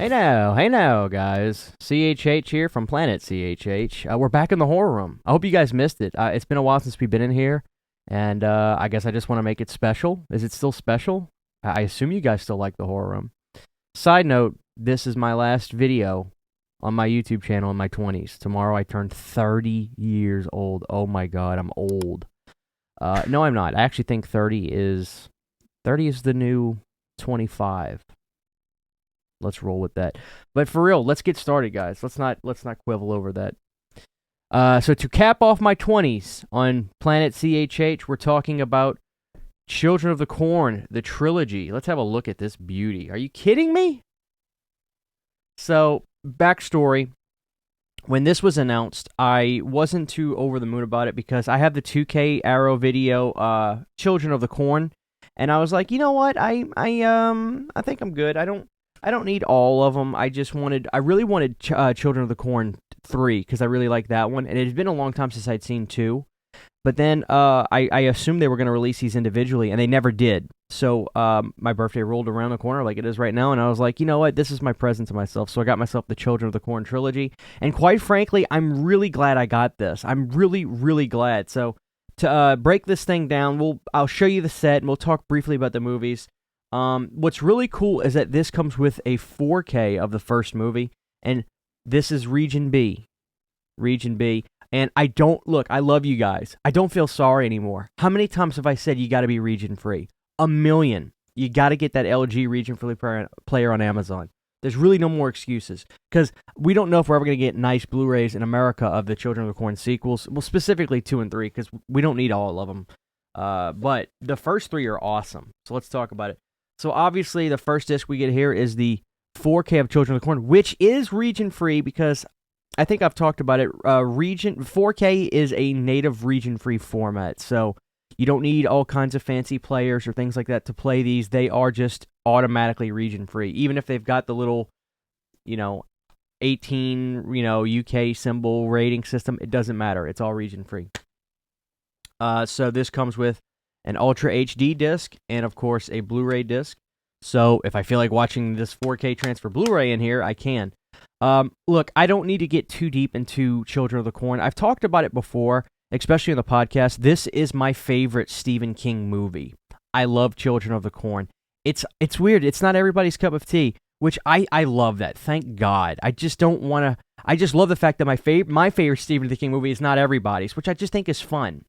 Hey now, guys. CHH here from Planet CHH. We're back in the horror room. I hope you guys missed it. It's been a while since we've been in here, and I guess I just want to make it special. Is it still special? I assume you guys still like the horror room. Side note, this is my last video on my YouTube channel in my 20s. Tomorrow I turn 30 years old. Oh my god, I'm old. No, I'm not. I actually think 30 is the new 25. Let's roll with that. But for real, let's get started, guys. Let's not quibble over that. So to cap off my 20s on Planet CHH, we're talking about Children of the Corn, the trilogy. Let's have a look at this beauty. Are you kidding me? So, backstory. When this was announced, I wasn't too over the moon about it because I have the 2K Arrow video, Children of the Corn, and I was like, you know what? I think I'm good. I don't need all of them. I really wanted Children of the Corn 3 because I really like that one, and it had been a long time since I'd seen 2. But then I assumed they were going to release these individually, and they never did. So my birthday rolled around the corner like it is right now, and I was like, you know what? This is my present to myself. So I got myself the Children of the Corn trilogy, and quite frankly, I'm really glad I got this. I'm really, really glad. So to break this thing down, I'll show you the set, and we'll talk briefly about the movies. What's really cool is that this comes with a 4K of the first movie, and this is Region B. Region B. And I love you guys. I don't feel sorry anymore. How many times have I said you got to be region free? 1,000,000. You got to get that LG region free player on Amazon. There's really no more excuses. Because we don't know if we're ever going to get nice Blu-rays in America of the Children of the Corn sequels. Well, specifically 2 and 3, because we don't need all of them. But the first 3 are awesome. So let's talk about it. So obviously, the first disc we get here is the 4K of Children of the Corn, which is region free because I think I've talked about it. 4K is a native region-free format, so you don't need all kinds of fancy players or things like that to play these. They are just automatically region-free, even if they've got the little, 18, UK symbol rating system. It doesn't matter. It's all region-free. So this comes with an Ultra HD disc and, of course, a Blu-ray disc. So if I feel like watching this 4K transfer Blu-ray in here, I can. Look, I don't need to get too deep into Children of the Corn. I've talked about it before, especially in the podcast. This is my favorite Stephen King movie. I love Children of the Corn. It's weird. It's not everybody's cup of tea, which I love that. Thank God. I just don't want to. I just love the fact that my favorite Stephen King movie is not everybody's, which I just think is fun.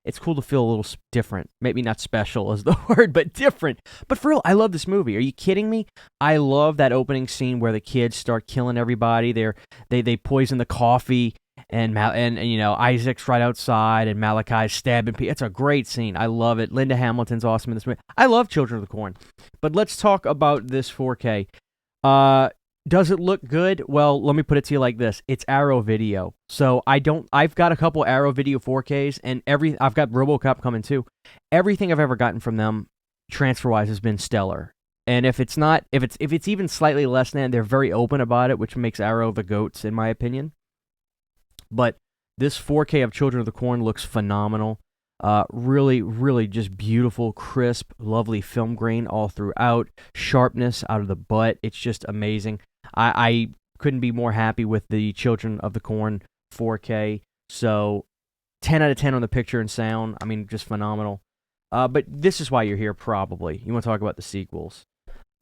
It's cool to feel a little different. Maybe not special is the word, but different. But for real, I love this movie. Are you kidding me? I love that opening scene where the kids start killing everybody. They poison the coffee, and Isaac's right outside, and Malachi's stabbing people. It's a great scene. I love it. Linda Hamilton's awesome in this movie. I love Children of the Corn. But let's talk about this 4K. Does it look good? Well, let me put it to you like this. It's Arrow Video. So I've got a couple Arrow Video 4Ks, and I've got RoboCop coming too. Everything I've ever gotten from them, transfer-wise, has been stellar. And if it's even slightly less than, they're very open about it, which makes Arrow the GOATs, in my opinion. But this 4K of Children of the Corn looks phenomenal. Really, really just beautiful, crisp, lovely film grain all throughout. Sharpness out of the butt. It's just amazing. I couldn't be more happy with the Children of the Corn 4K. So 10 out of 10 on the picture and sound. I mean, just phenomenal. But this is why you're here, probably. You want to talk about the sequels.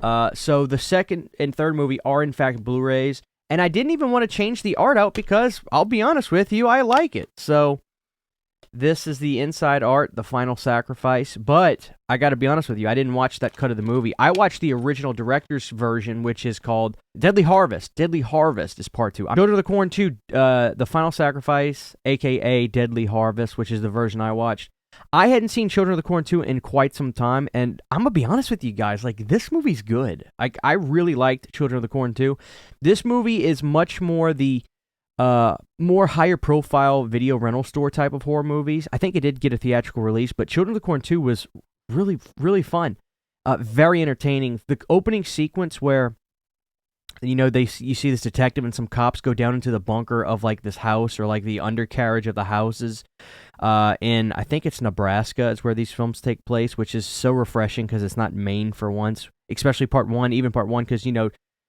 So the second and third movie are, in fact, Blu-rays. And I didn't even want to change the art out because, I'll be honest with you, I like it. So this is the inside art, The Final Sacrifice. But I got to be honest with you, I didn't watch that cut of the movie. I watched the original director's version, which is called Deadly Harvest. Deadly Harvest is part 2. Children of the Corn 2, The Final Sacrifice, a.k.a. Deadly Harvest, which is the version I watched. I hadn't seen Children of the Corn 2 in quite some time, and I'm going to be honest with you guys, this movie's good. I really liked Children of the Corn 2. This movie is much more the more higher profile video rental store type of horror movies. I think it did get a theatrical release, but Children of the Corn 2 was really, really fun. Very entertaining. The opening sequence where you see this detective and some cops go down into the bunker of this house, or the undercarriage of the houses in, I think it's Nebraska is where these films take place, which is so refreshing because it's not Maine for once, especially part one, because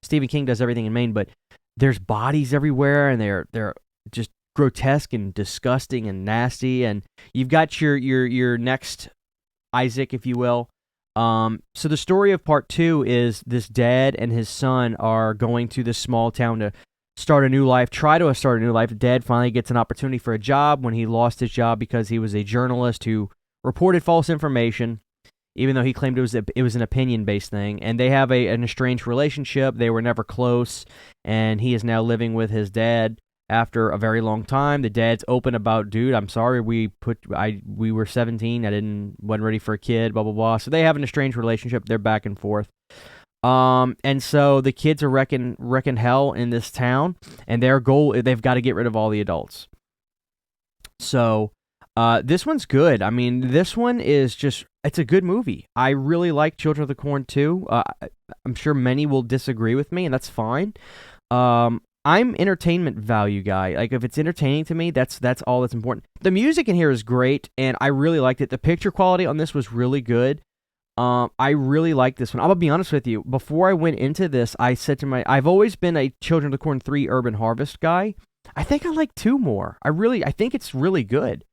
Stephen King does everything in Maine, but there's bodies everywhere, and they're just grotesque and disgusting and nasty. And you've got your next Isaac, if you will. So the story of part 2 is this dad and his son are going to this small town to start a new life, try to start a new life. Dad finally gets an opportunity for a job when he lost his job because he was a journalist who reported false information, even though he claimed it was an opinion-based thing. And they have an estranged relationship. They were never close, and he is now living with his dad after a very long time. The dad's open about, dude, I'm sorry, we were 17, wasn't ready for a kid, blah blah blah. So they have an estranged relationship. They're back and forth. And so the kids are wrecking hell in this town, and their goal, they've got to get rid of all the adults. So, this one's good. I mean, this one is it's a good movie. I really like Children of the Corn 2. I'm sure many will disagree with me, and that's fine. I'm entertainment value guy. Like, if it's entertaining to me, that's all that's important. The music in here is great, and I really liked it. The picture quality on this was really good. I really like this one. I'm gonna be honest with you. Before I went into this, I said to I've always been a Children of the Corn 3 Urban Harvest guy. I think I like 2 more. I think it's really good.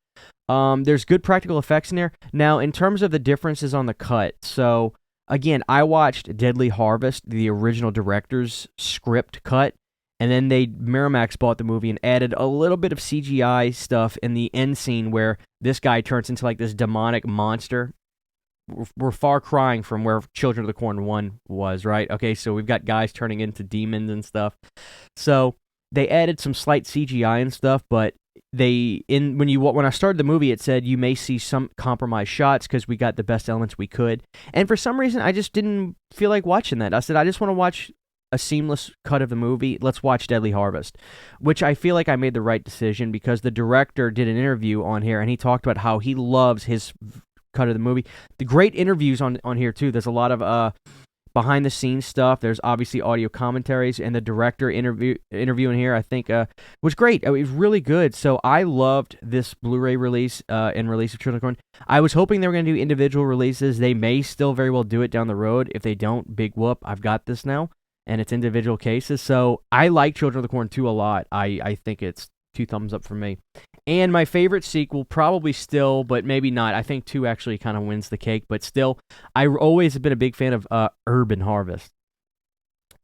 There's good practical effects in there. Now, in terms of the differences on the cut, so again, I watched Deadly Harvest, the original director's script cut, and then Miramax bought the movie and added a little bit of CGI stuff in the end scene where this guy turns into like this demonic monster. We're far crying from where Children of the Corn 1 was, right? Okay, so we've got guys turning into demons and stuff. So they added some slight CGI and stuff, but when I started the movie, it said you may see some compromised shots because we got the best elements we could. And for some reason, I just didn't feel like watching that. I said, I just want to watch a seamless cut of the movie. Let's watch Deadly Harvest, which I feel like I made the right decision because the director did an interview on here, and he talked about how he loves his cut of the movie. The great interviews on here too. There's a lot of behind the scenes stuff. There's obviously audio commentaries, and the director interview in here I think was great. It was really good. So I loved this Blu-ray release and release of Children of the Corn. I was hoping they were going to do individual releases. They may still very well do it down the road. If they don't, big whoop. I've got this now, and it's individual cases. So I like Children of the Corn 2 a lot. I think it's 2 thumbs up for me. And my favorite sequel, probably still, but maybe not. I think 2 actually kind of wins the cake, but still, I've always been a big fan of Urban Harvest.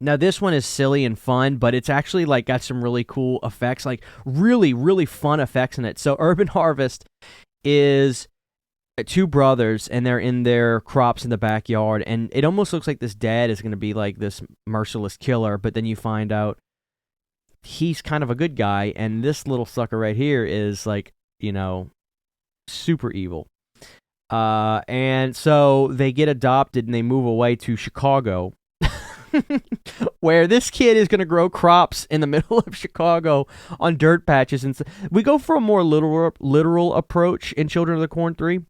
Now, this one is silly and fun, but it's actually like got some really cool effects, like really, really fun effects in it. So Urban Harvest is 2 brothers, and they're in their crops in the backyard, and it almost looks like this dad is going to be like this merciless killer, but then you find out he's kind of a good guy, and this little sucker right here is like, super evil. And so they get adopted and they move away to Chicago, where this kid is going to grow crops in the middle of Chicago on dirt patches. And we go for a more literal approach in Children of the Corn 3.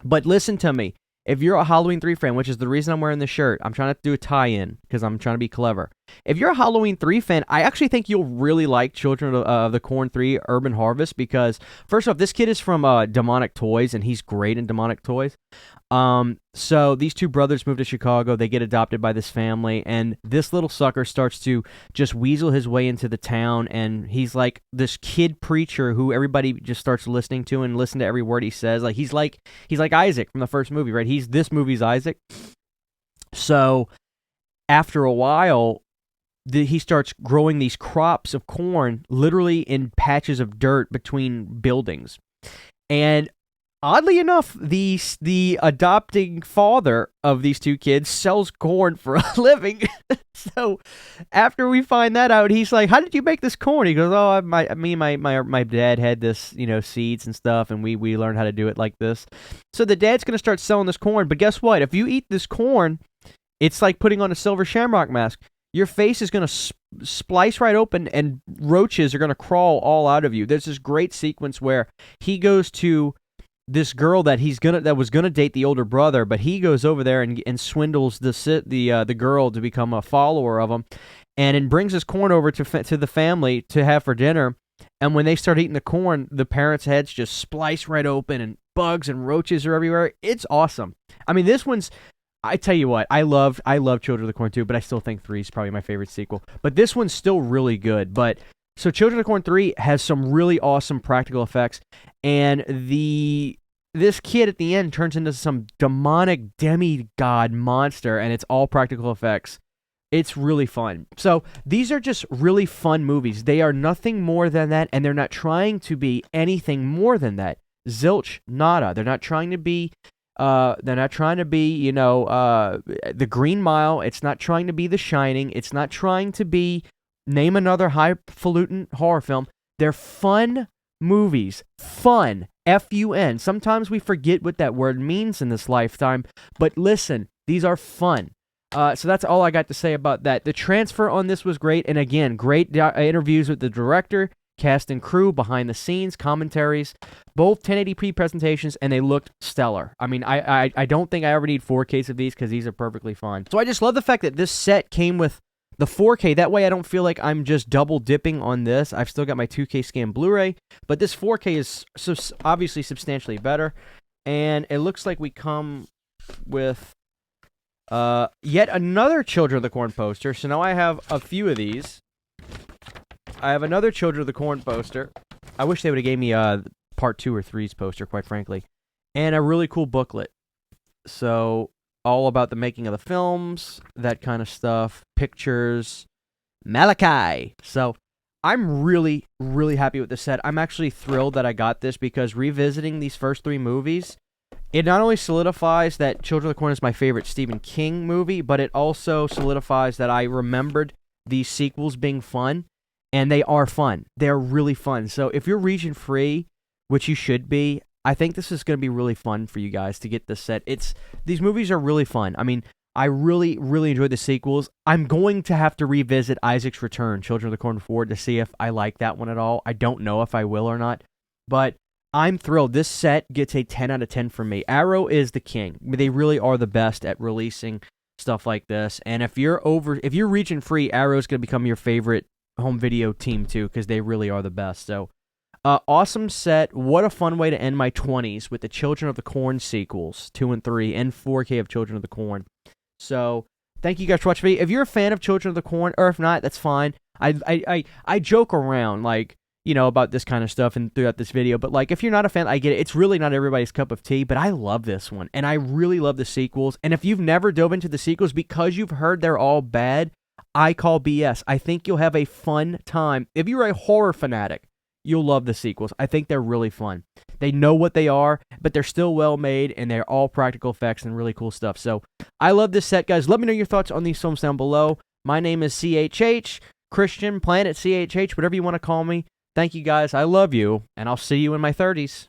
But listen to me. If you're a Halloween 3 fan, which is the reason I'm wearing this shirt, I'm trying to do a tie-in because I'm trying to be clever. If you're a Halloween 3 fan, I actually think you'll really like Children of the Corn 3 Urban Harvest because, first off, this kid is from Demonic Toys, and he's great in Demonic Toys. So these 2 brothers move to Chicago. They get adopted by this family, and this little sucker starts to just weasel his way into the town, and he's like this kid preacher who everybody just starts listening to and listen to every word he says. Like he's like Isaac from the first movie, right? This movie's Isaac. So after a while, he starts growing these crops of corn literally in patches of dirt between buildings. And oddly enough, the adopting father of these 2 kids sells corn for a living. So after we find that out, he's like, "How did you make this corn?" He goes, "Oh, my dad had this, seeds and stuff, and we learned how to do it like this." So the dad's gonna start selling this corn, but guess what? If you eat this corn, it's like putting on a silver shamrock mask. Your face is gonna splice right open, and roaches are gonna crawl all out of you. There's this great sequence where he goes to this girl that was gonna date the older brother, but he goes over there and swindles the girl to become a follower of him, and then brings his corn over to the family to have for dinner. And when they start eating the corn, the parents' heads just splice right open, and bugs and roaches are everywhere. It's awesome. I mean, this one's I tell you what, I love Children of the Corn 2, but I still think 3 is probably my favorite sequel. But this one's still really good. But so Children of the Corn 3 has some really awesome practical effects, and this kid at the end turns into some demonic demigod monster, and it's all practical effects. It's really fun. So these are just really fun movies. They are nothing more than that, and they're not trying to be anything more than that. Zilch, nada. They're not trying to be The Green Mile. It's not trying to be The Shining. It's not trying to be, name another highfalutin horror film. They're fun movies. Fun. F-U-N. Sometimes we forget what that word means in this lifetime, but listen, these are fun. So that's all I got to say about that. The transfer on this was great, and again, great interviews with the director, cast and crew, behind the scenes, commentaries, both 1080p presentations, and they looked stellar. I mean, I don't think I ever need 4Ks of these because these are perfectly fine. So I just love the fact that this set came with the 4K. That way I don't feel like I'm just double dipping on this. I've still got my 2K scan Blu-ray, but this 4K is obviously substantially better. And it looks like we come with yet another Children of the Corn poster. So now I have a few of these. I have another Children of the Corn poster. I wish they would have gave me part 2 or 3's poster, quite frankly. And a really cool booklet. So all about the making of the films, that kind of stuff, pictures, Malachi. So I'm really, really happy with this set. I'm actually thrilled that I got this because revisiting these first 3 movies, it not only solidifies that Children of the Corn is my favorite Stephen King movie, but it also solidifies that I remembered these sequels being fun, and they are fun. They're really fun. So if you're region free, which you should be, I think this is going to be really fun for you guys to get this set. These movies are really fun. I mean, I really, really enjoyed the sequels. I'm going to have to revisit Isaac's Return, Children of the Corn 4, to see if I like that one at all. I don't know if I will or not, but I'm thrilled. This set gets a 10 out of 10 from me. Arrow is the king. They really are the best at releasing stuff like this. And if you're region free, Arrow's going to become your favorite home video team too, because they really are the best. So awesome set. What a fun way to end my 20s with the Children of the Corn sequels, 2 and 3, and 4K of Children of the Corn. So thank you guys for watching me. If you're a fan of Children of the Corn, or if not, that's fine. I joke around, like, about this kind of stuff and throughout this video, but like, if you're not a fan, I get it. It's really not everybody's cup of tea, but I love this one, and I really love the sequels. And if you've never dove into the sequels because you've heard they're all bad, I call BS. I think you'll have a fun time. If you're a horror fanatic, you'll love the sequels. I think they're really fun. They know what they are, but they're still well made, and they're all practical effects and really cool stuff. So I love this set, guys. Let me know your thoughts on these films down below. My name is CHH, Christian, Planet CHH, whatever you want to call me. Thank you, guys. I love you, and I'll see you in my 30s.